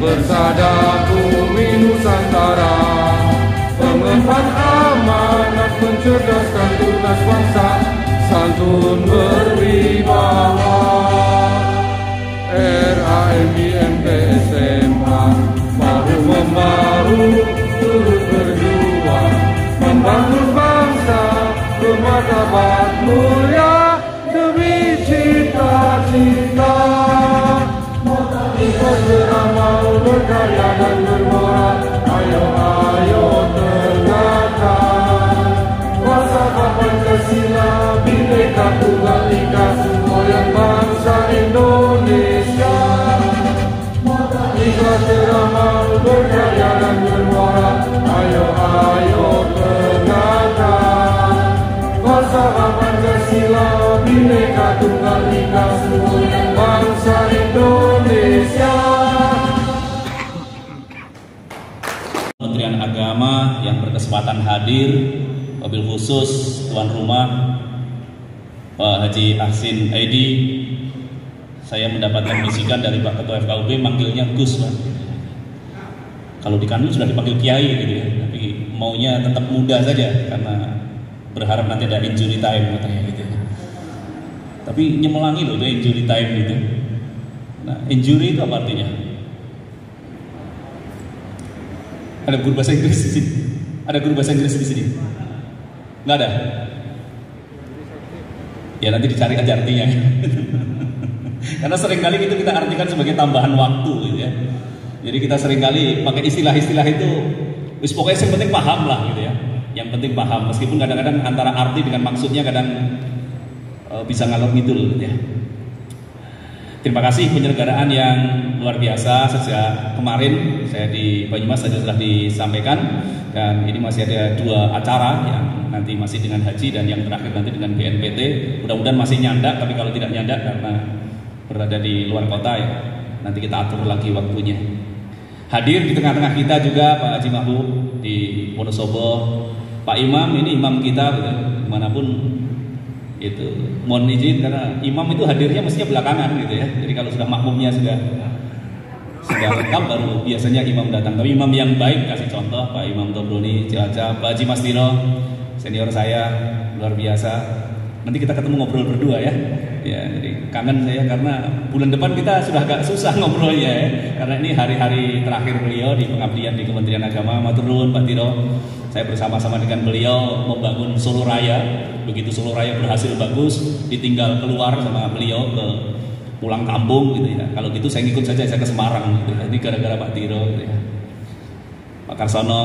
Bersada bumi Nusantara, pengemban amanat mencerdaskan tugas bangsa, santun berwibawa. RAMIMT SMA baru membaru turut berjuang membangun bangsa bermartabat mulia demi cita-cita. Ikut beramal, berkarya dan bermoral, ayo tegakkan Wasaka Pancasila, Bhinneka Tunggal Ika, semboyan bangsa Indonesia. Ikut beramal, berkarya dan bermoral, ayo tegakkan Wasaka Pancasila, Bhinneka Tunggal Ika, semboyan bangsa Indonesia. Kementerian Agama yang berkesempatan hadir, wabil khusus tuan rumah Pak Haji Ahsin Aidi. Saya mendapatkan bisikan dari Pak Ketua FKUB manggilnya Gus, Pak. Kalau di Kanu sudah dipanggil Kiai gitu ya, tapi maunya tetap muda saja karena berharap nanti ada injury time katanya gitu. Tapi nyemelangi loh itu injury time gitu. Nah, injury itu apa artinya? Ada guru bahasa Inggris di sini? Ada guru bahasa Inggris di sini? Nggak ada? Ya nanti dicari aja artinya. Karena seringkali itu kita artikan sebagai tambahan waktu gitu ya. Jadi kita seringkali pakai istilah-istilah itu, wis pokoknya yang penting paham lah gitu ya. Yang penting paham, meskipun kadang-kadang antara arti dengan maksudnya kadang bisa ngalor ngidul gitu ya. Terima kasih penyelenggaraan yang luar biasa. Sejak kemarin saya di Banyumas saja sudah disampaikan, dan ini masih ada 2 acara yang nanti masih dengan haji dan yang terakhir nanti dengan BNPT. Mudah-mudahan masih nyandak, tapi kalau tidak nyandak karena berada di luar kota ya, nanti kita atur lagi waktunya. Hadir di tengah-tengah kita juga Pak Haji Mahbub di Wonosobo, Pak Imam, ini imam kita gitu, dimanapun itu. Mohon izin karena imam itu hadirnya mestinya belakangan gitu ya. Jadi kalau sudah makmumnya sudah lengkap baru biasanya imam datang. Tapi imam yang baik, kasih contoh Pak Imam Tobroni Cilacap, Pak Haji Mastino senior saya luar biasa. Nanti kita ketemu ngobrol berdua ya. Ya, jadi kangen saya karena bulan depan kita sudah agak susah ngobrolnya ya. Karena ini hari-hari terakhir beliau di pengabdian di Kementerian Agama. Matur nuwun Pak Tiro. Saya bersama-sama dengan beliau membangun Solo Raya. Begitu Solo Raya berhasil bagus, ditinggal keluar sama beliau ke pulang kampung gitu ya. Kalau gitu saya ngikut saja, saya ke Semarang gitu ya. Ini gara-gara Pak Tiro gitu ya. Pak Karsono,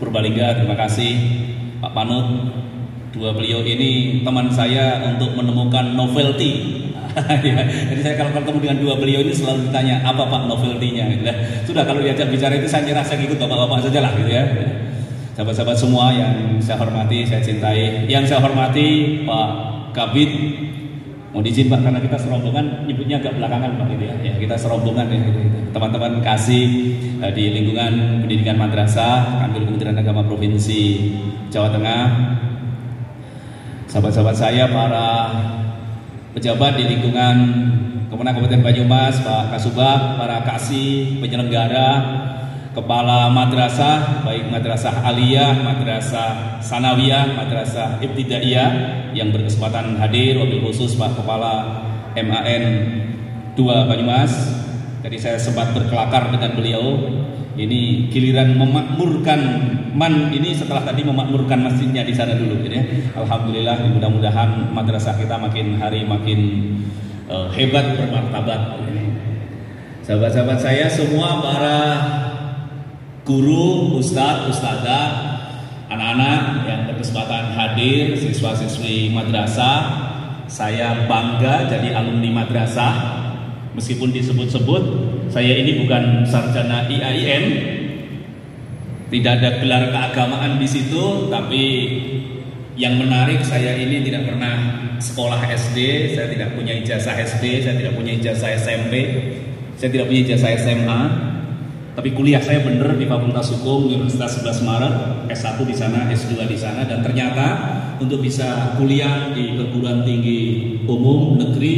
Purbalingga, terima kasih. Pak Panut, 2 beliau ini teman saya untuk menemukan novelty. Ya, jadi saya kalau ketemu dengan 2 beliau ini selalu ditanya apa Pak novelty-nya gitu ya. Sudah kalau diajak bicara itu saya nyerah, saya ikut bapak-bapak saja lah gitu ya. Sahabat-sahabat semua yang saya hormati, saya cintai, yang saya hormati Pak Kabid, mau diizin Pak karena kita serombongan nyebutnya agak belakangan Pak gitu ya. Ya kita serombongan ya gitu. Teman-teman kasih di lingkungan pendidikan madrasah Kanwil Kementerian Agama Provinsi Jawa Tengah. Sahabat-sahabat saya para pejabat di lingkungan Kemenang Kabupaten Banyumas, Pak Kasubag, para kasih penyelenggara, kepala madrasah, baik madrasah aliyah, madrasah sanawiyah, madrasah ibtidaiyah yang berkesempatan hadir, wabil khusus Pak Kepala MAN 2 Banyumas. Jadi saya sempat berkelakar dengan beliau Ini giliran memakmurkan ini setelah tadi memakmurkan masjidnya di sana dulu gitu ya. Alhamdulillah, mudah-mudahan madrasah kita makin hari makin hebat, bermartabat. Sahabat-sahabat saya semua, para guru, ustadz, ustadzah, anak-anak yang berkesempatan hadir, siswa-siswi madrasah, saya bangga jadi alumni madrasah. Meskipun disebut-sebut saya ini bukan sarjana IAIN, tidak ada gelar keagamaan di situ, tapi yang menarik saya ini tidak pernah sekolah SD, saya tidak punya ijazah SD, saya tidak punya ijazah SMP, saya tidak punya ijazah SMA, tapi kuliah saya bener di Fakultas Hukum Universitas 11 Maret, S1 di sana, S2 di sana, dan ternyata untuk bisa kuliah di perguruan tinggi umum negeri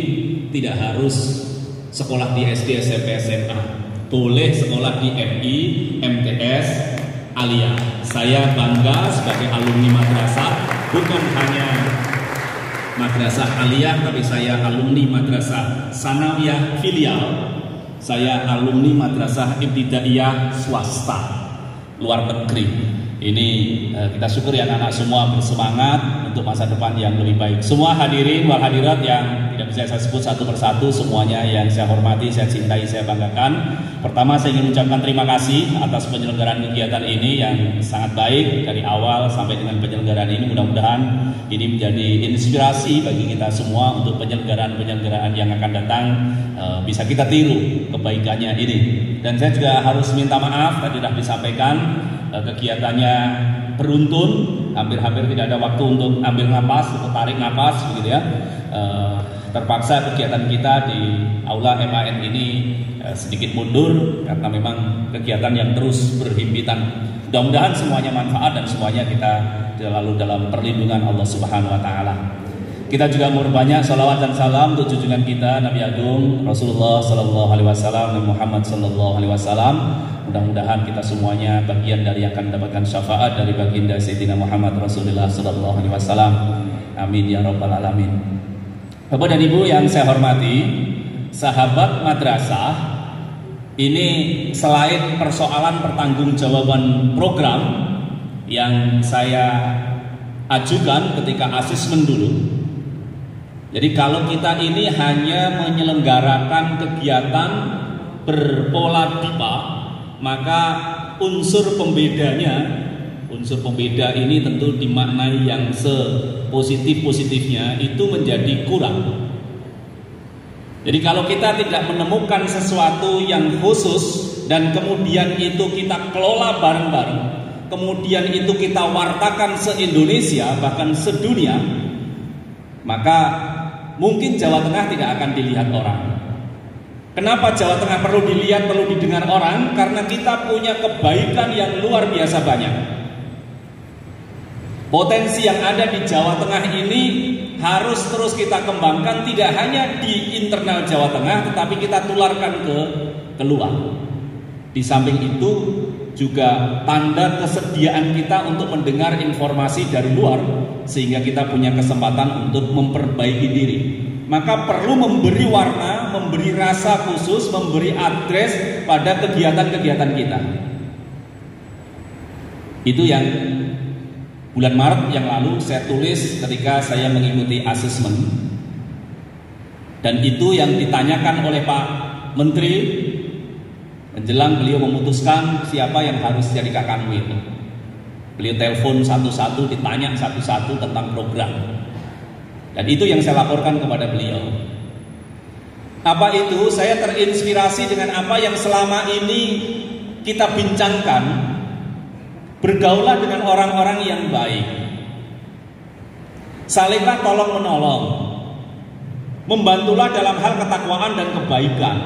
tidak harus sekolah di SD, SMP, SMA, boleh sekolah di MI, MTS, Alia. Saya bangga sebagai alumni madrasah, bukan hanya madrasah Aliyah, tapi saya alumni madrasah Sanawiyah filial. Saya alumni madrasah Ibtidaiyah swasta luar negeri. Ini kita syukuri anak-anak semua bersemangat untuk masa depan yang lebih baik. Semua hadirin wal hadirat yang tidak bisa saya sebut satu persatu, semuanya yang saya hormati, saya cintai, saya banggakan. Pertama, saya ingin mengucapkan terima kasih atas penyelenggaraan kegiatan ini yang sangat baik dari awal sampai dengan penyelenggaraan ini. Mudah-mudahan ini menjadi inspirasi bagi kita semua untuk penyelenggaraan-penyelenggaraan yang akan datang, bisa kita tiru kebaikannya ini. Dan saya juga harus minta maaf, tadi sudah disampaikan kegiatannya beruntun, hampir-hampir tidak ada waktu untuk ambil napas, untuk tarik napas begitu ya. Terpaksa kegiatan kita di aula MAN ini sedikit mundur karena memang kegiatan yang terus berhimpitan. Mudah-mudahan semuanya manfaat dan semuanya kita selalu dalam perlindungan Allah Subhanahu wa taala. Kita juga memperbanyak salawat dan salam untuk junjungan kita Nabi Agung Rasulullah sallallahu alaihi wasallam dan Muhammad sallallahu alaihi wasallam. Mudah-mudahan kita semuanya bagian dari yang akan mendapatkan syafaat dari baginda Sayyidina Muhammad Rasulullah sallallahu alaihi wasallam. Amin ya rabbal alamin. Bapak dan Ibu yang saya hormati, sahabat madrasah, ini selain persoalan pertanggungjawaban program yang saya ajukan ketika asesmen dulu. Jadi kalau kita ini hanya menyelenggarakan kegiatan berpola DIPA, maka unsur pembeda ini tentu dimaknai yang sepositif-positifnya itu menjadi kurang. Jadi kalau kita tidak menemukan sesuatu yang khusus dan kemudian itu kita kelola bareng-bareng, kemudian itu kita wartakan se-Indonesia bahkan sedunia, maka mungkin Jawa Tengah tidak akan dilihat orang. Kenapa Jawa Tengah perlu dilihat, perlu didengar orang? Karena kita punya kebaikan yang luar biasa banyak. Potensi yang ada di Jawa Tengah ini harus terus kita kembangkan, tidak hanya di internal Jawa Tengah, tetapi kita tularkan ke keluar. Di samping itu juga tanda kesediaan kita untuk mendengar informasi dari luar, sehingga kita punya kesempatan untuk memperbaiki diri. Maka perlu memberi warna, memberi rasa khusus, memberi address pada kegiatan-kegiatan kita. Itu yang bulan Maret yang lalu saya tulis ketika saya mengikuti asesmen. Dan itu yang ditanyakan oleh Pak Menteri menjelang beliau memutuskan siapa yang harus jadi Kakanwil. Beliau telepon satu-satu, ditanya satu-satu tentang program. Dan itu yang saya laporkan kepada beliau. Apa itu? Saya terinspirasi dengan apa yang selama ini kita bincangkan. Bergaulah dengan orang-orang yang baik. Salinglah tolong menolong. Membantulah dalam hal ketakwaan dan kebaikan.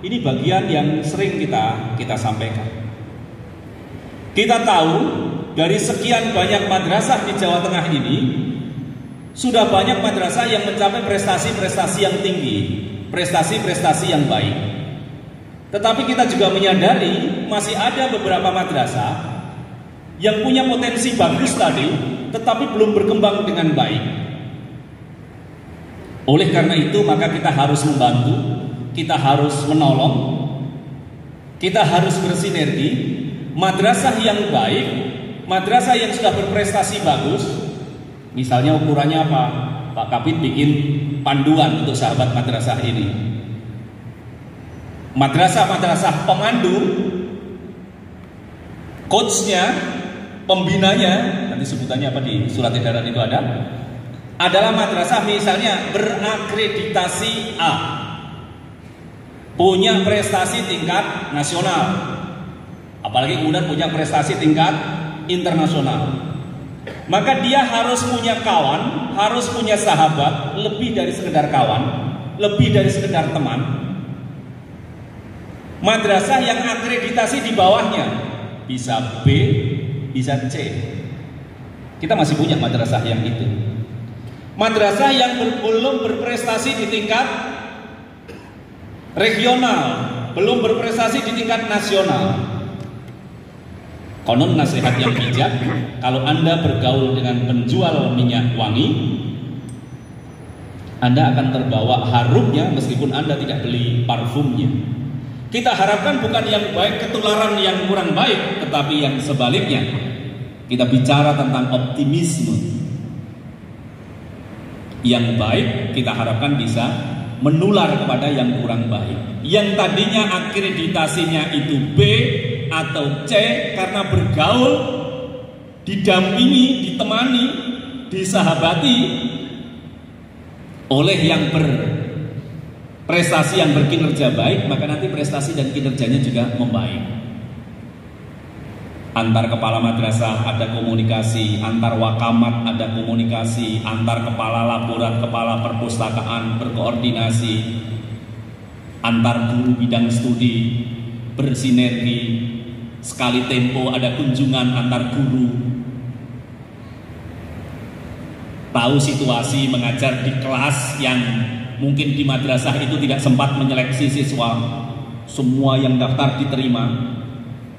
Ini bagian yang sering kita sampaikan. Kita tahu dari sekian banyak madrasah di Jawa Tengah ini, sudah banyak madrasah yang mencapai prestasi-prestasi yang tinggi, prestasi-prestasi yang baik. Tetapi kita juga menyadari masih ada beberapa madrasah yang punya potensi bagus tadi, tetapi belum berkembang dengan baik. Oleh karena itu, maka kita harus membantu, kita harus menolong. kita harus bersinergi. Madrasah yang baik, madrasah yang sudah berprestasi bagus, misalnya ukurannya apa? Pak Kabid bikin panduan untuk sahabat madrasah ini. Madrasah-madrasah pemandu, coachnya, pembinanya, nanti sebutannya apa di surat edaran itu ada, adalah madrasah misalnya berakreditasi A, punya prestasi tingkat nasional, apalagi kemudian punya prestasi tingkat internasional. Maka dia harus punya kawan, harus punya sahabat, lebih dari sekedar kawan, lebih dari sekedar teman. Madrasah yang akreditasi di bawahnya bisa B, bisa C. Kita masih punya madrasah yang itu. Madrasah yang belum berprestasi di tingkat regional, belum berprestasi di tingkat nasional. Konon nasihat yang bijak, kalau Anda bergaul dengan penjual minyak wangi, Anda akan terbawa harumnya meskipun Anda tidak beli parfumnya. Kita harapkan bukan yang baik ketularan yang kurang baik, tetapi yang sebaliknya. Kita bicara tentang optimisme. Yang baik kita harapkan bisa menular kepada yang kurang baik. Yang tadinya akreditasinya itu B atau C karena bergaul, didampingi, ditemani, disahabati oleh yang berprestasi, yang berkinerja baik, maka nanti prestasi dan kinerjanya juga membaik. Antar kepala madrasah ada komunikasi, antar wakamat ada komunikasi, antar kepala laporan, kepala perpustakaan berkoordinasi, antar guru bidang studi bersinergi. Sekali tempo ada kunjungan antar guru, tahu situasi mengajar di kelas yang mungkin di madrasah itu tidak sempat menyeleksi siswa, semua yang daftar diterima.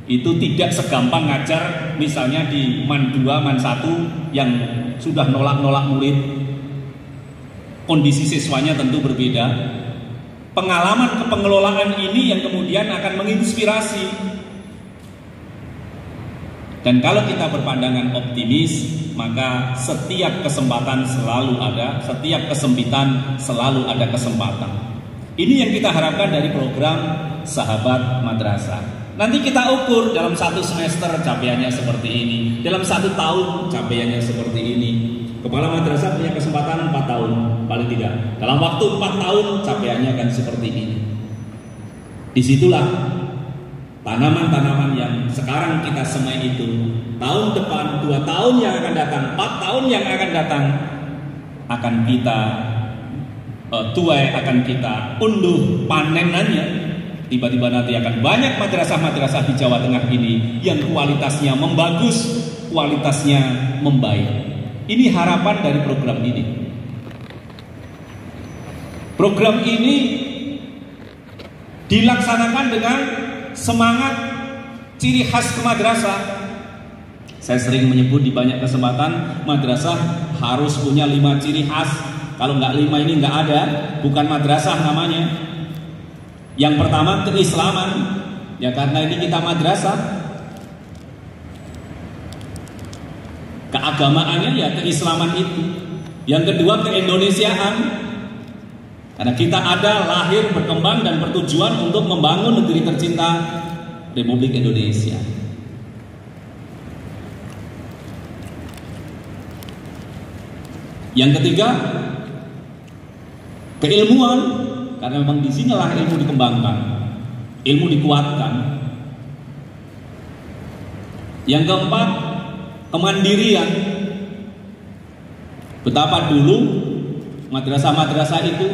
Itu tidak segampang ngajar misalnya di Man 2, Man 1 yang sudah nolak-nolak murid. Kondisi siswanya tentu berbeda. Pengalaman kepengelolaan ini yang kemudian akan menginspirasi. Dan kalau kita berpandangan optimis, maka setiap kesempatan selalu ada, setiap kesempitan selalu ada kesempatan. Ini yang kita harapkan dari program Sahabat Madrasah. Nanti kita ukur dalam 1 semester capaiannya seperti ini, dalam 1 tahun capaiannya seperti ini. Kepala madrasah punya kesempatan 4 tahun paling tidak. Dalam waktu 4 tahun capaiannya akan seperti ini. Disitulah tanaman-tanaman yang sekarang kita semai itu, tahun depan, 2 tahun yang akan datang, 4 tahun yang akan datang, akan kita tuai, akan kita unduh panenannya. Tiba-tiba nanti akan banyak madrasah-madrasah di Jawa Tengah ini yang kualitasnya membagus, kualitasnya membaik. Ini harapan dari program ini. Program ini dilaksanakan dengan semangat ciri khas ke madrasah. Saya sering menyebut di banyak kesempatan, madrasah harus punya 5 ciri khas. Kalau nggak 5 ini nggak ada, bukan madrasah namanya. Yang pertama keislaman, ya karena ini kita madrasah. Keagamaannya ya keislaman itu. Yang kedua keindonesiaan, karena kita ada, lahir, berkembang dan bertujuan untuk membangun negeri tercinta Republik Indonesia. Yang ketiga keilmuan, karena memang di sinilah ilmu dikembangkan, ilmu dikuatkan. Yang keempat kemandirian. Betapa dulu madrasah-madrasah itu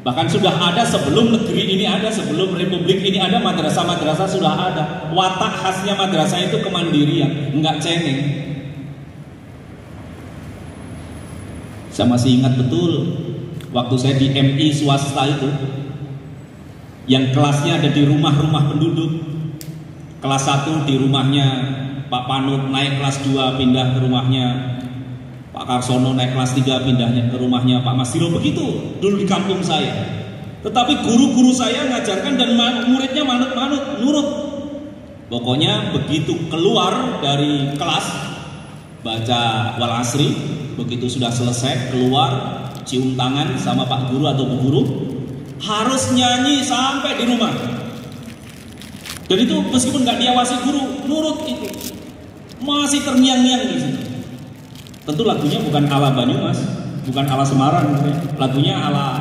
bahkan sudah ada sebelum negeri ini ada, sebelum republik ini ada, madrasah-madrasah sudah ada. Watak khasnya madrasah itu kemandirian, enggak cengeng. Saya masih ingat betul waktu saya di MI swasta itu, yang kelasnya ada di rumah-rumah penduduk. Kelas 1 di rumahnya Pak Panut, naik kelas 2 pindah ke rumahnya Pak Karsono, naik kelas 3 pindahnya ke rumahnya Pak Masiro. Begitu dulu di kampung saya. Tetapi guru-guru saya ngajarkan dan muridnya manut-manut, nurut. Pokoknya begitu keluar dari kelas baca wal asri, begitu sudah selesai keluar cium tangan sama Pak Guru atau Bu Guru, harus nyanyi sampai di rumah. Dan itu meskipun nggak diawasi guru, nurut itu. Masih terngiang-ngiang di situ. Tentu lagunya bukan ala Banyumas, bukan ala Semarang, lagunya ala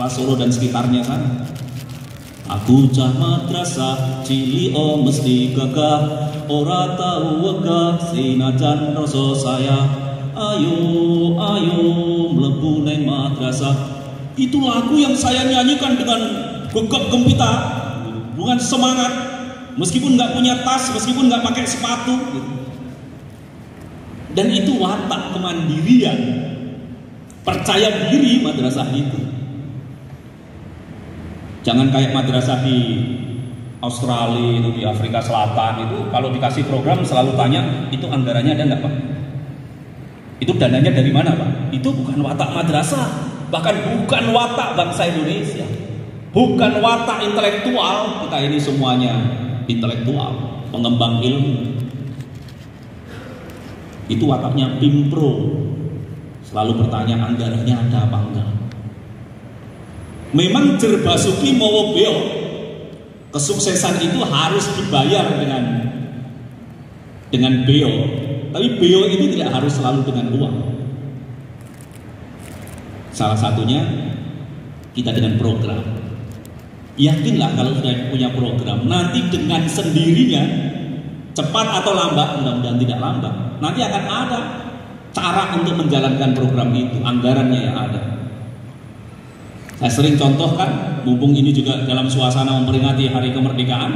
Solo dan sekitarnya sana. Aku cah madrasah cilio mesti gagah, ora tau wegah sinajan rasa saya. Ayo mlebu neng madrasah. Itu lagu yang saya nyanyikan dengan gegap gempita, dengan semangat, meskipun nggak punya tas, meskipun nggak pakai sepatu. Dan itu watak kemandirian, percaya diri madrasah itu. Jangan kayak madrasah di Australia, itu di Afrika Selatan itu, kalau dikasih program selalu tanya, itu anggarannya ada nggak Pak? Itu dananya dari mana Pak? Itu bukan watak madrasah, bahkan bukan watak bangsa Indonesia, bukan watak intelektual. Kita ini semuanya intelektual, pengembang ilmu. Itu wataknya pimpro, selalu bertanya anggarannya ada apa enggak. Memang jerbasuki mawa beo, kesuksesan itu harus dibayar dengan beo, tapi beo itu tidak harus selalu dengan uang. Salah satunya kita dengan program. Yakinlah kalau sudah punya program, nanti dengan sendirinya, cepat atau lambat, mudah-mudahan tidak lambat, nanti akan ada cara untuk menjalankan program itu, anggarannya yang ada. Saya sering contohkan, mumpung ini juga dalam suasana memperingati Hari Kemerdekaan,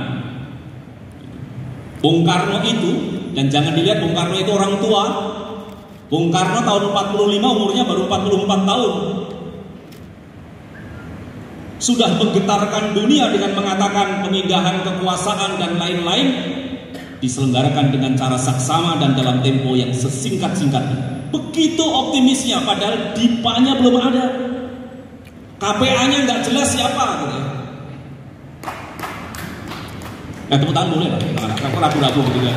Bung Karno itu, dan jangan dilihat Bung Karno itu orang tua. Bung Karno tahun 45 umurnya baru 44 tahun. Sudah menggetarkan dunia dengan mengatakan pemindahan kekuasaan dan lain-lain diselenggarakan dengan cara saksama dan dalam tempo yang sesingkat-singkatnya. Begitu optimisnya, padahal dipanya belum ada, KPA-nya nggak jelas siapa gitu ya. Nah, tepuk tangan boleh lah, aku ragu-ragu gitu ya.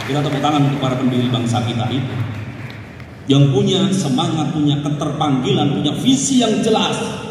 Kita tepuk tangan untuk para pendiri bangsa kita itu, yang punya semangat, punya keterpanggilan, punya visi yang jelas.